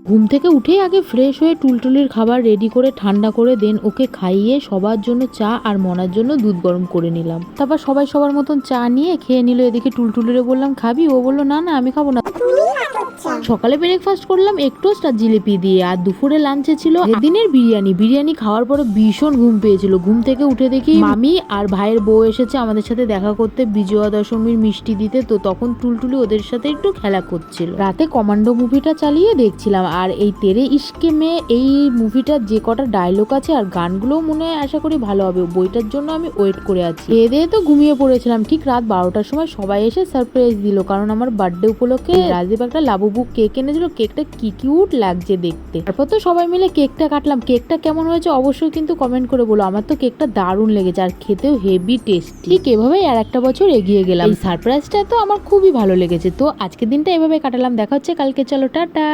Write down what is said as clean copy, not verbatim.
ঘুম থেকে উঠেই আগে ফ্রেশ হয়ে টুলটুলির খাবার রেডি করে ঠান্ডা করে দেন ওকে খাইয়ে সবার জন্য চা আর মনার জন্য দুধ গরম করে নিলাম। তারপর সবাই সবার মতন চা নিয়ে খেয়ে নিল। এদিকে টুলটুলিরে বললাম খাবি, ও বললো না না আমি খাবো না। সকালে ব্রেকফাস্ট করলাম এক টোস্ট আর জিলিপি দিয়ে, আর দুপুরে লাঞ্চে ছিল দিনের বিরিয়ানি খাওয়ার পরে ভীষণ ঘুম পেয়েছিল। ঘুম থেকে উঠে দেখি মামি আর ভাইয়ের বউ এসেছে আমাদের সাথে দেখা করতে বিজয়া দশমীর মিষ্টি দিতে। তো তখন টুলটুলি ওদের সাথে একটু খেলা করছিল। রাতে কমান্ডো মুভিটা চালিয়ে দেখছিলাম। আর এই তেরে ইশকে মে এই মুভিটার যে কটা ডায়লগ আছে আর গানগুলোও মনে হয় আশা করি ভালো হবে, বইটার জন্য আমি ওয়েট করে আছি। এদের তো ঘুমিয়ে পড়েছিলাম। ঠিক রাত 12টার সময় সবাই এসে সারপ্রাইজ দিল, কারণ আমার বার্থডে উপলক্ষে রাজদীপ একটা লাবুবু কেক এনেছিল। কেকটা কি কিউট লাগছে দেখতে। তারপর তো সবাই মিলে কেকটা কাটলাম। কেকটা কেমন হয়েছে অবশ্যই কিন্তু কমেন্ট করে বলো। আমার তো কেকটা দারুণ লেগেছে আর খেতেও হেভি টেস্টি। ঠিক এভাবেই আর একটা বছর এগিয়ে গেলাম। এই সারপ্রাইজটা তো আমার খুবই ভালো লেগেছে। তো আজকের দিনটা এভাবে কাটালাম। দেখা হচ্ছে কালকে, চলো টাটা।